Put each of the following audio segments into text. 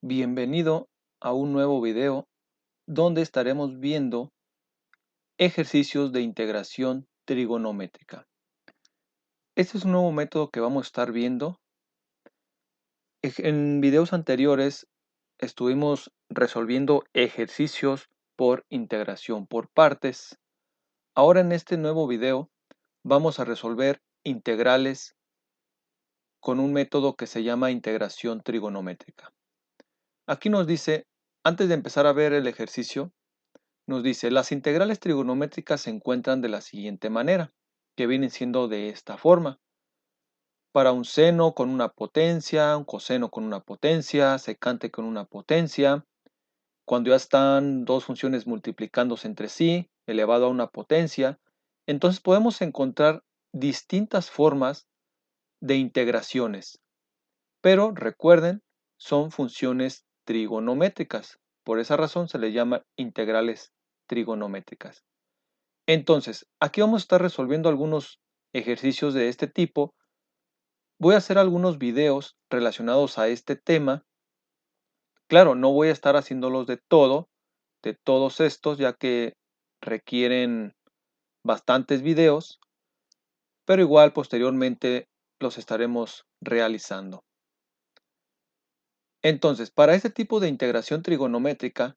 Bienvenido a un nuevo video donde estaremos viendo ejercicios de integración trigonométrica. Este es un nuevo método que vamos a estar viendo. En videos anteriores estuvimos resolviendo ejercicios por integración por partes. Ahora en este nuevo video vamos a resolver integrales con un método que se llama integración trigonométrica. Aquí nos dice, antes de empezar a ver el ejercicio, nos dice, las integrales trigonométricas se encuentran de la siguiente manera, que vienen siendo de esta forma. Para un seno con una potencia, un coseno con una potencia, secante con una potencia, cuando ya están dos funciones multiplicándose entre sí, elevado a una potencia, entonces podemos encontrar distintas formas de integraciones. Pero recuerden, son funciones trigonométricas. Por esa razón se les llama integrales trigonométricas. Entonces, aquí vamos a estar resolviendo algunos ejercicios de este tipo. Voy a hacer algunos videos relacionados a este tema. Claro, no voy a estar haciéndolos de todos estos, ya que requieren bastantes videos, pero igual posteriormente los estaremos realizando. Entonces, para este tipo de integración trigonométrica,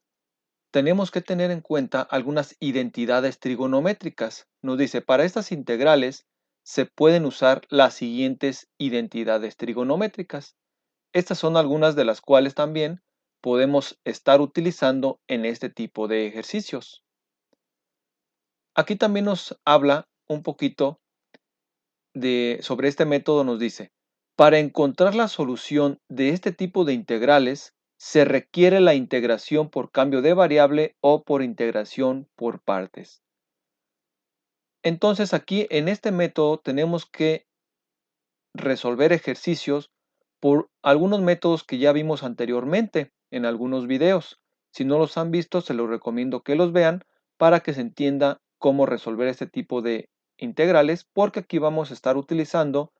tenemos que tener en cuenta algunas identidades trigonométricas. Nos dice, para estas integrales se pueden usar las siguientes identidades trigonométricas. Estas son algunas de las cuales también podemos estar utilizando en este tipo de ejercicios. Aquí también nos habla un poquito sobre este método. Nos dice, para encontrar la solución de este tipo de integrales, se requiere la integración por cambio de variable o por integración por partes. Entonces aquí en este método tenemos que resolver ejercicios por algunos métodos que ya vimos anteriormente en algunos videos. Si no los han visto, se los recomiendo que los vean para que se entienda cómo resolver este tipo de integrales, porque aquí vamos a estar utilizando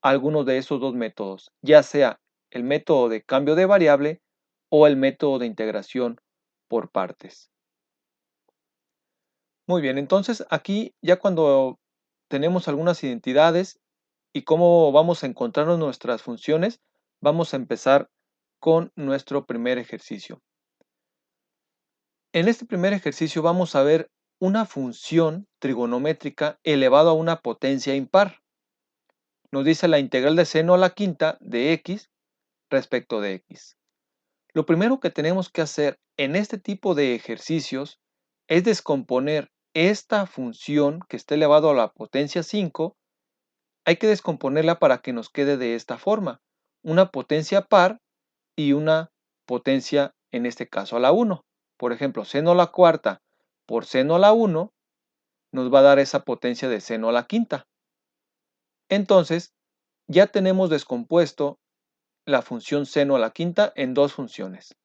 algunos de esos dos métodos, ya sea el método de cambio de variable o el método de integración por partes. Muy bien, entonces aquí ya cuando tenemos algunas identidades y cómo vamos a encontrar nuestras funciones, vamos a empezar con nuestro primer ejercicio. En este primer ejercicio vamos a ver una función trigonométrica elevada a una potencia impar. Nos dice la integral de seno a la quinta de x respecto de x. Lo primero que tenemos que hacer en este tipo de ejercicios es descomponer esta función que está elevado a la potencia 5. Hay que descomponerla para que nos quede de esta forma, una potencia par y una potencia, en este caso, a la 1. Por ejemplo, seno a la cuarta por seno a la 1 nos va a dar esa potencia de seno a la quinta. Entonces, ya tenemos descompuesto la función seno a la quinta en dos funciones.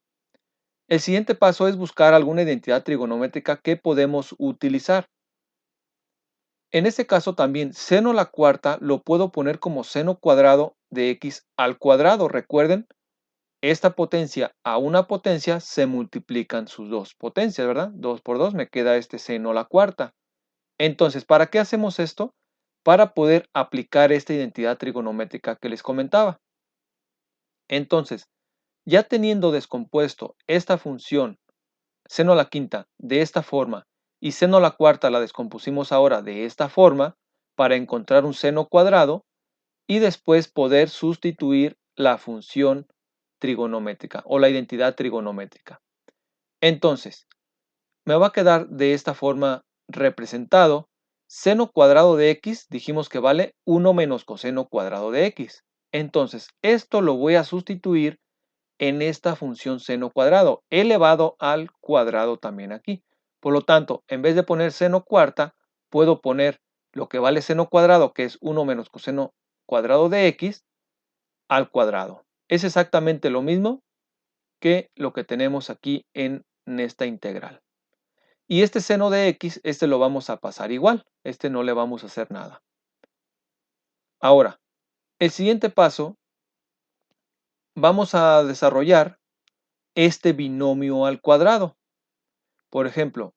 El siguiente paso es buscar alguna identidad trigonométrica que podemos utilizar. En este caso también seno a la cuarta lo puedo poner como seno cuadrado de x al cuadrado. Recuerden, esta potencia a una potencia se multiplican sus dos potencias, ¿verdad? 2 por 2 me queda este seno a la cuarta. Entonces, ¿para qué hacemos esto? Para poder aplicar esta identidad trigonométrica que les comentaba. Entonces, ya teniendo descompuesto esta función seno a la quinta de esta forma y seno a la cuarta la descompusimos ahora de esta forma para encontrar un seno cuadrado y después poder sustituir la función trigonométrica o la identidad trigonométrica. Entonces, me va a quedar de esta forma representado seno cuadrado de x, dijimos que vale 1 menos coseno cuadrado de x. Entonces, esto lo voy a sustituir en esta función seno cuadrado, elevado al cuadrado también aquí. Por lo tanto, en vez de poner seno cuarta, puedo poner lo que vale seno cuadrado, que es 1 menos coseno cuadrado de x, al cuadrado. Es exactamente lo mismo que lo que tenemos aquí en esta integral. Y este seno de x, este lo vamos a pasar igual, este no le vamos a hacer nada. Ahora, el siguiente paso, vamos a desarrollar este binomio al cuadrado. Por ejemplo,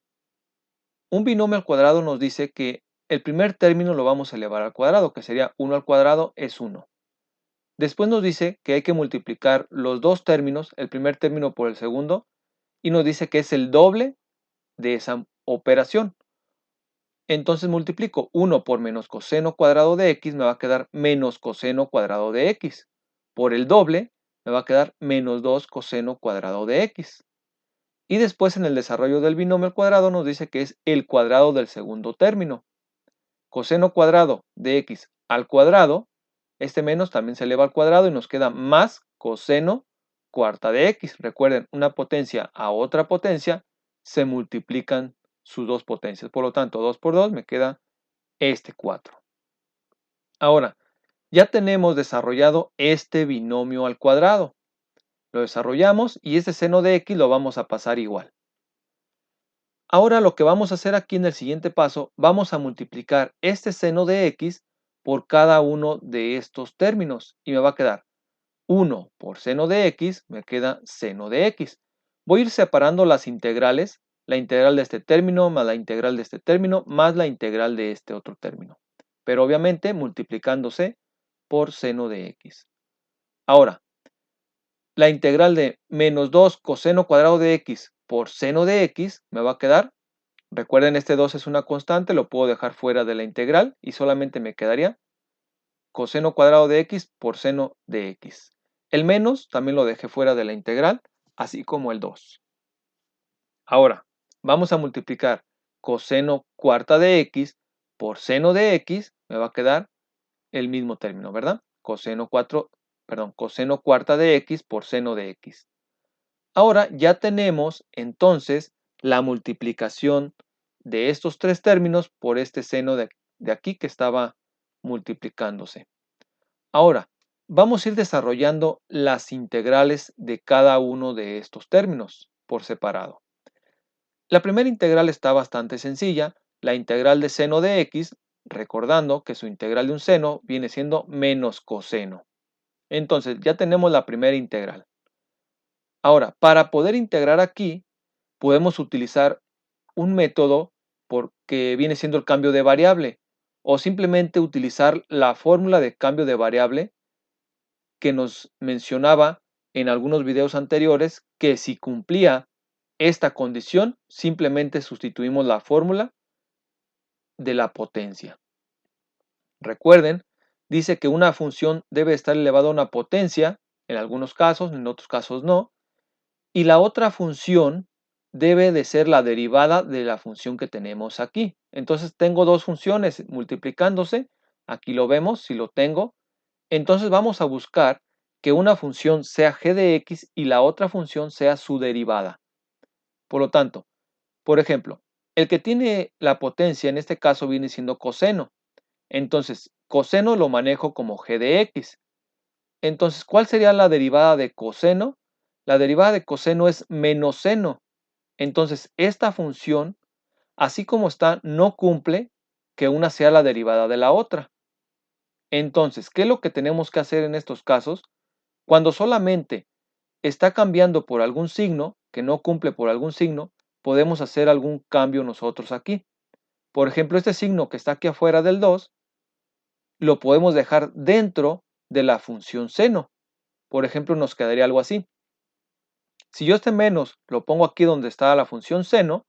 un binomio al cuadrado nos dice que el primer término lo vamos a elevar al cuadrado, que sería 1 al cuadrado es 1. Después nos dice que hay que multiplicar los dos términos, el primer término por el segundo, y nos dice que es el doble de esa operación. Entonces multiplico 1 por menos coseno cuadrado de x, me va a quedar menos coseno cuadrado de x. Por el doble, me va a quedar menos 2 coseno cuadrado de x. Y después en el desarrollo del binomio al cuadrado nos dice que es el cuadrado del segundo término. Coseno cuadrado de x al cuadrado, este menos también se eleva al cuadrado y nos queda más coseno cuarta de x. Recuerden, una potencia a otra potencia se multiplican sus dos potencias. Por lo tanto, 2 por 2 me queda este 4. Ahora, ya tenemos desarrollado este binomio al cuadrado. Lo desarrollamos y este seno de x lo vamos a pasar igual. Ahora lo que vamos a hacer aquí en el siguiente paso, vamos a multiplicar este seno de x por cada uno de estos términos y me va a quedar 1 por seno de x, me queda seno de x. Voy a ir separando las integrales, la integral de este término más la integral de este término más la integral de este otro término, pero obviamente multiplicándose por seno de x. Ahora, la integral de menos 2 coseno cuadrado de x por seno de x me va a quedar. Recuerden, este 2 es una constante, lo puedo dejar fuera de la integral y solamente me quedaría coseno cuadrado de x por seno de x. El menos también lo dejé fuera de la integral, así como el 2. Ahora, vamos a multiplicar coseno cuarta de x por seno de x, me va a quedar el mismo término, ¿verdad? Coseno cuarta de x por seno de x. Ahora ya tenemos entonces la multiplicación de estos tres términos por este seno de aquí que estaba multiplicándose. Ahora, vamos a ir desarrollando las integrales de cada uno de estos términos por separado. La primera integral está bastante sencilla, la integral de seno de x, recordando que su integral de un seno viene siendo menos coseno. Entonces ya tenemos la primera integral. Ahora, para poder integrar aquí, podemos utilizar un método que viene siendo el cambio de variable o simplemente utilizar la fórmula de cambio de variable que nos mencionaba en algunos videos anteriores, que si cumplía esta condición simplemente sustituimos la fórmula de la potencia. Recuerden, dice que una función debe estar elevada a una potencia, en algunos casos, en otros casos no, y la otra función debe de ser la derivada de la función que tenemos aquí. Entonces tengo dos funciones multiplicándose, aquí lo vemos, si lo tengo. Entonces vamos a buscar que una función sea g de x y la otra función sea su derivada. Por lo tanto, por ejemplo, el que tiene la potencia en este caso viene siendo coseno. Entonces, coseno lo manejo como g de x. Entonces, ¿cuál sería la derivada de coseno? La derivada de coseno es menos seno. Entonces, esta función, así como está, no cumple que una sea la derivada de la otra. Entonces, ¿qué es lo que tenemos que hacer en estos casos? Cuando solamente está cambiando por algún signo, que no cumple por algún signo, podemos hacer algún cambio nosotros aquí. Por ejemplo, este signo que está aquí afuera del 2, lo podemos dejar dentro de la función seno. Por ejemplo, nos quedaría algo así. Si yo este menos lo pongo aquí donde está la función seno,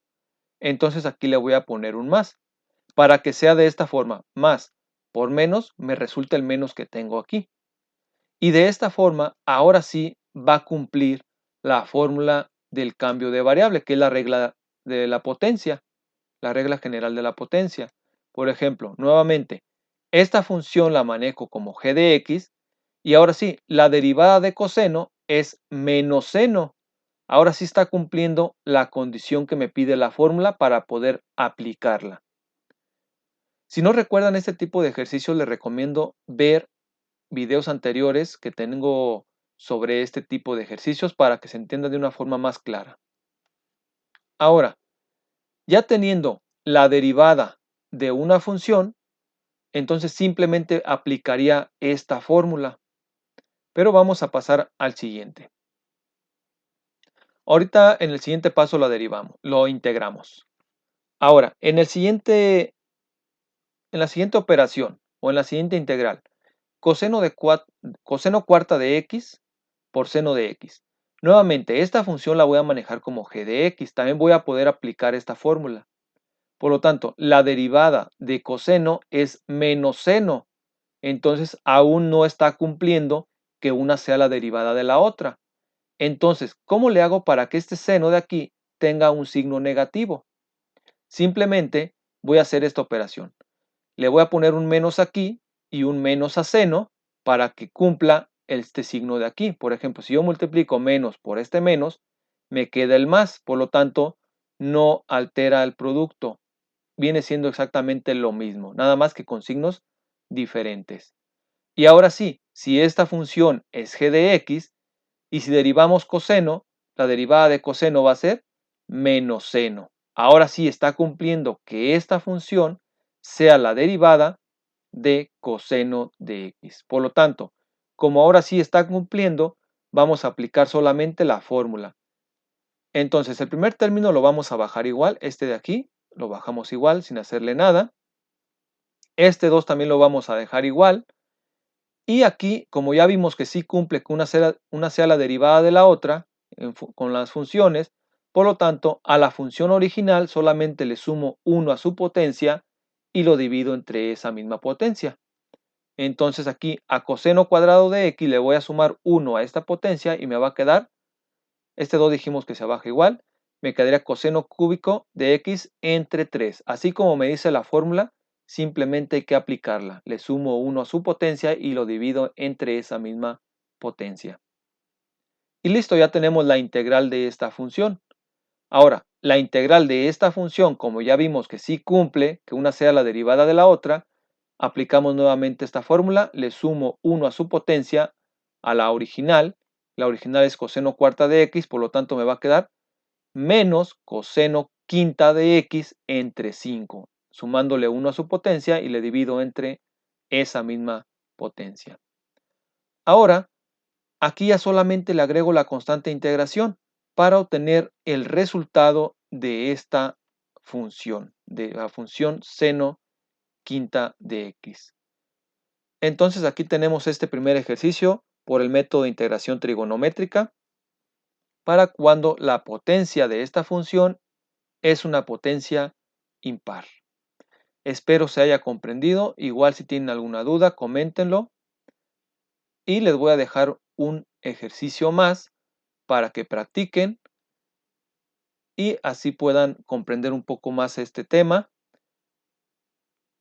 entonces aquí le voy a poner un más, para que sea de esta forma, más por menos me resulta el menos que tengo aquí. Y de esta forma, ahora sí va a cumplir la fórmula del cambio de variable, que es la regla de la potencia, la regla general de la potencia. Por ejemplo, nuevamente, esta función la manejo como g de x, y ahora sí, la derivada de coseno es menos seno. Ahora sí está cumpliendo la condición que me pide la fórmula para poder aplicarla. Si no recuerdan este tipo de ejercicios, les recomiendo ver videos anteriores que tengo sobre este tipo de ejercicios para que se entienda de una forma más clara. Ahora, ya teniendo la derivada de una función, entonces simplemente aplicaría esta fórmula. Pero vamos a pasar al siguiente. Ahorita en el siguiente paso lo integramos. Ahora, en la siguiente operación o en la siguiente integral, coseno cuarta de x por seno de x. Nuevamente, esta función la voy a manejar como g de x. También voy a poder aplicar esta fórmula. Por lo tanto, la derivada de coseno es menos seno. Entonces, aún no está cumpliendo que una sea la derivada de la otra. Entonces, ¿cómo le hago para que este seno de aquí tenga un signo negativo? Simplemente voy a hacer esta operación. Le voy a poner un menos aquí y un menos a seno para que cumpla este signo de aquí. Por ejemplo, si yo multiplico menos por este menos, me queda el más. Por lo tanto, no altera el producto. Viene siendo exactamente lo mismo, nada más que con signos diferentes. Y ahora sí, si esta función es g de x, y si derivamos coseno, la derivada de coseno va a ser menos seno. Ahora sí está cumpliendo que esta función sea la derivada de coseno de x. Por lo tanto, como ahora sí está cumpliendo, vamos a aplicar solamente la fórmula. Entonces, el primer término lo vamos a bajar igual, este de aquí, lo bajamos igual sin hacerle nada. Este 2 también lo vamos a dejar igual. Y aquí, como ya vimos que sí cumple que una sea la derivada de la otra con las funciones, por lo tanto, a la función original solamente le sumo 1 a su potencia y lo divido entre esa misma potencia. Entonces aquí a coseno cuadrado de x le voy a sumar 1 a esta potencia y me va a quedar, este 2 dijimos que se baja igual, me quedaría coseno cúbico de x entre 3. Así como me dice la fórmula, simplemente hay que aplicarla. Le sumo 1 a su potencia y lo divido entre esa misma potencia. Y listo, ya tenemos la integral de esta función. Ahora, la integral de esta función, como ya vimos que sí cumple que una sea la derivada de la otra, aplicamos nuevamente esta fórmula, le sumo 1 a su potencia a la original es coseno cuarta de x, por lo tanto me va a quedar menos coseno quinta de x entre 5, sumándole 1 a su potencia y le divido entre esa misma potencia. Ahora, aquí ya solamente le agrego la constante de integración para obtener el resultado de esta función, de la función seno quinta de x. Entonces aquí tenemos este primer ejercicio por el método de integración trigonométrica para cuando la potencia de esta función es una potencia impar. Espero se haya comprendido. Igual si tienen alguna duda, coméntenlo. Y les voy a dejar un ejercicio más para que practiquen y así puedan comprender un poco más este tema.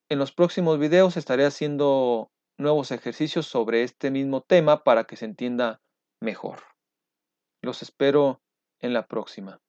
En los próximos videos estaré haciendo nuevos ejercicios sobre este mismo tema para que se entienda mejor. Los espero en la próxima.